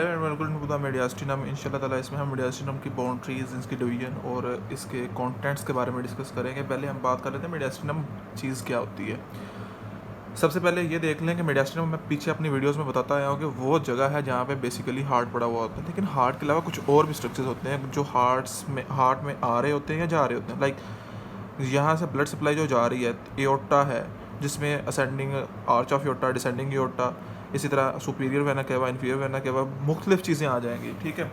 Mediastinum इंशाल्लाह ताला इसमें हम मीडियास्टिनम की बाउंड्रीज, इसकी डिवीजन और इसके कंटेंट्स के बारे में डिस्कस करेंगे। पहले हम बात कर लेते हैं मीडियास्टिनम चीज़ क्या होती है। सबसे पहले ये देख लें कि मीडियास्टिनम मैं पीछे अपनी वीडियोस में बताता आया हूँ कि वो जगह है जहाँ पे बेसिकली हार्ट पड़ा हुआ होता है, लेकिन हार्ट के अलावा कुछ और भी स्ट्रक्चर्स होते हैं जो हार्ट में आ रहे होते हैं या जा रहे होते हैं। लाइक यहाँ से ब्लड सप्लाई जो जा रही है, एओर्टा है जिसमें ascending arch of aorta, descending aorta, इसी तरह superior vena cava, inferior vena cava, मुख्तलिफ चीज़ें आ जाएंगी। ठीक है,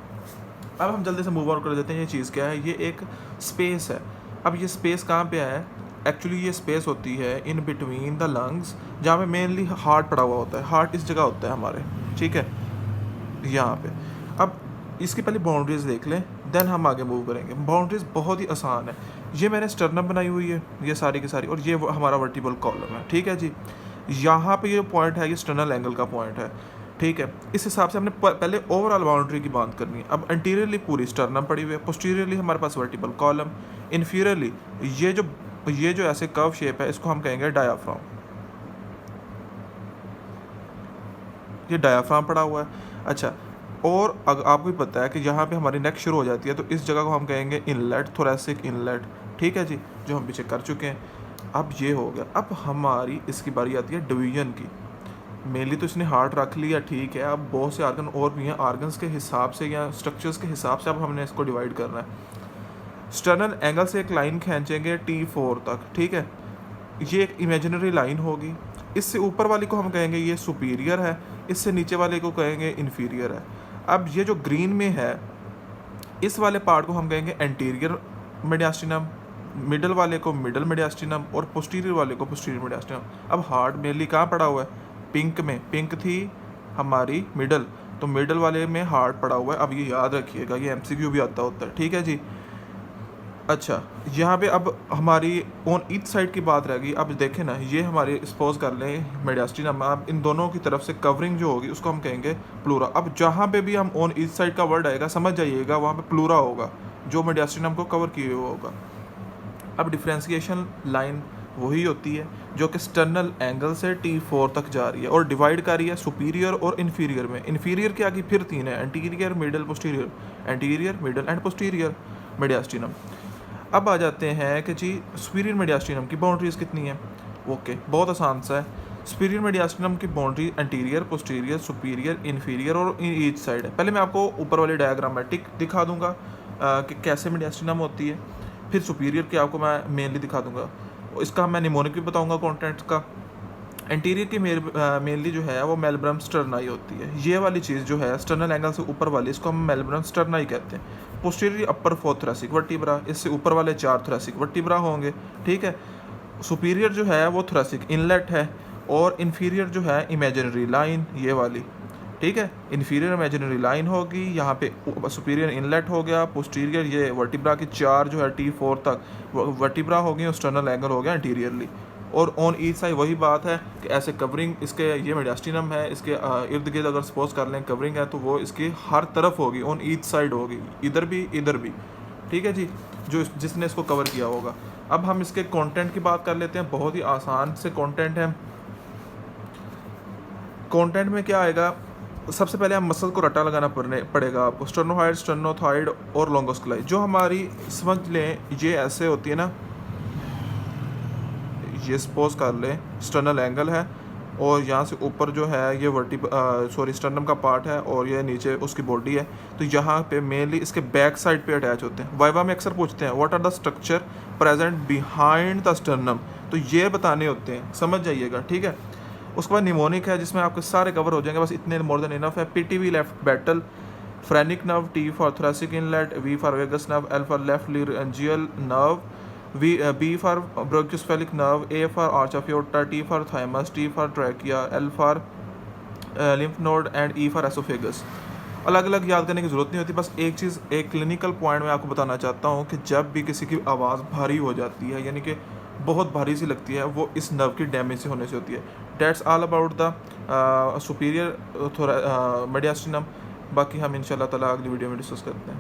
अब हम जल्दी से मूव ऑन कर देते हैं। ये चीज़ क्या है? ये एक स्पेस है। अब ये स्पेस कहाँ पे है? एक्चुअली ये स्पेस होती है इन बिटवीन द लंग्स, जहाँ पे मेनली हार्ट पड़ा हुआ होता है। हार्ट इस जगह होता है हमारे, ठीक है, यहाँ पे। अब इसकी पहले बाउंड्रीज देख लें, देन हम आगे मूव करेंगे। बाउंड्रीज बहुत ही आसान है। ये मैंने स्टर्नम बनाई हुई है, ये सारी की सारी, और ये हमारा वर्टिबल कॉलम है। ठीक है जी, यहाँ पे ये पॉइंट है, ये स्टर्नल एंगल का पॉइंट है। ठीक है, इस हिसाब से हमने पहले ओवरऑल बाउंड्री की बात करनी है। अब एंटीरियरली पूरी स्टर्नम पड़ी हुई है, पोस्टीरियरली हमारे पास वर्टिबल कॉलम, इन्फीरियरली ये जो ऐसे कर्व शेप है इसको हम कहेंगे डायाफ्राम। ये डायाफ्राम पड़ा हुआ है। अच्छा, और आपको भी पता है कि यहाँ पे हमारी नेक शुरू हो जाती है, तो इस जगह को हम कहेंगे इनलेट, थोरेसिक इनलेट। ठीक है जी, जो हम पीछे कर चुके हैं। अब ये हो गया। अब हमारी इसकी बारी आती है डिवीजन की। मेनली तो इसने हार्ट रख लिया, ठीक है। अब बहुत से आर्गन और भी हैं, आर्गन्स के हिसाब से या स्ट्रक्चर्स के हिसाब से अब हमने इसको डिवाइड करना है। स्टर्नल एंगल से एक लाइन खींचेंगे T4 तक। ठीक है, ये एक इमेजिनरी लाइन होगी। इससे ऊपर वाली को हम कहेंगे ये सुपीरियर है, इससे नीचे वाले को कहेंगे इन्फीरियर है। अब ये जो ग्रीन में है, इस वाले पार्ट को हम कहेंगे एंटीरियर मीडियास्टिनम, मिडल वाले को मिडल मीडियास्टिनम और पोस्टीरियर वाले को पोस्टीरियर मीडियास्टिनम। अब हार्ट मेनली कहाँ पड़ा हुआ है? पिंक में। पिंक थी हमारी मिडल, तो मिडल वाले में हार्ट पड़ा हुआ है। अब ये याद रखिएगा, ये MCQ भी आता होता है। ठीक है जी। अच्छा, यहाँ पे अब हमारी ऑन ईच साइड की बात रह गई। अब देखें ना, ये हमारे सपोज कर लें मीडियास्टिनम, अब इन दोनों की तरफ से कवरिंग जो होगी उसको हम कहेंगे प्लूरा। अब जहाँ पे भी हम ऑन ईच साइड का वर्ड आएगा, समझ जाइएगा वहाँ पे प्लूरा होगा जो मीडियास्टिनम को कवर किए हुआ होगा। अब डिफ्रेंसिएशन लाइन वही होती है जो कि स्टर्नल एंगल से T4 तक जा रही है और डिवाइड कर रही है सुपीरियर और इन्फीरियर में। इन्फीरियर के आगे फिर तीन है, anterior, middle, posterior. Anterior, middle and posterior mediastinum. अब आ जाते हैं कि जी सुपीरियर मीडियास्टिनम की बाउंड्रीज कितनी है। ओके, बहुत आसान सा है। सुपीरियर मीडियास्टिनम की boundary anterior, posterior, superior, inferior और ईच साइड है। पहले मैं आपको ऊपर वाले डायग्रामेटिक दिखा दूंगा कि कैसे मीडियास्टिनम होती है, फिर सुपीरियर की आपको मैं मेनली दिखा दूंगा। इसका मैं निमोनिक भी बताऊंगा कॉन्टेंट्स का। एंटीरियर की मेनली जो है वो मेलब्रम स्टर्नाई होती है। ये वाली चीज़ जो है स्टर्नल एंगल से ऊपर वाली, इसको हम मेलब्रम स्टर्नाई कहते हैं। पोस्टीरियर अपर 4 थोरेसिक वर्टिब्रा, इससे ऊपर वाले 4 थोरेसिक वर्टिब्रा होंगे। ठीक है, सुपीरियर जो है वो थोरेसिक इनलेट है, और इन्फीरियर जो है इमेजिनरी लाइन, ये वाली। ठीक है, इन्फीरियर इमेजिनरी लाइन होगी, यहाँ पे सुपीरियर इनलेट हो गया। पोस्टीरियर ये वर्टिब्रा की 4 जो है T4 तक वर्टिब्रा हो गई, और स्टर्नल एंगल हो गया इंटीरियरली। और ऑन ईच साइड वही बात है कि ऐसे कवरिंग इसके, ये मीडियास्टिनम है, इसके इर्द गिर्द अगर सपोज कर लें कवरिंग है, तो वो इसकी हर तरफ होगी, ऑन ईच साइड होगी, इधर भी इधर भी। ठीक है जी, जो जिसने इसको कवर किया होगा। अब हम इसके कंटेंट की बात कर लेते हैं। बहुत ही आसान से कंटेंट है। कंटेंट में क्या आएगा? सबसे पहले हम मसल को रट्टा लगाना पड़ेगा आपको। स्टर्नोहाइड, स्टर्नोथाइड और लॉन्गोस्क्लाई, जो हमारी समझ लें ये ऐसे होती है ना, ये सपोज कर लें स्टर्नल एंगल है, और यहाँ से ऊपर जो है ये स्टर्नम का पार्ट है, और ये नीचे उसकी बॉडी है। तो यहाँ पे मेनली इसके बैक साइड पे अटैच होते हैं। वाइवा में अक्सर पूछते हैं what are the structure present behind the sternum, तो ये बताने होते हैं, समझ जाइएगा। ठीक है, उसके बाद निमोनिक है जिसमें आपके सारे कवर हो जाएंगे, बस इतने मोर देन इनफ है। PTV left battle, phrenic nerve, T for thoracic inlet, V for vagus nerve, L for left laryngeal nerve, B for brachiocephalic nerve, A for arch of aorta, T for thymus, T for trachea, L for lymph node and E for esophagus। अलग अलग याद करने की ज़रूरत नहीं होती, बस एक चीज़, एक क्लिनिकल पॉइंट मैं आपको बताना चाहता हूँ कि जब भी किसी की आवाज़ भारी हो जाती है, यानी कि बहुत भारी सी लगती है, वो इस नर्व की डैमेज से होने से होती है। That's all about the superior mediastinum. बाकी हम इंशाल्लाह ताला अगली वीडियो में डिस्कस करते हैं।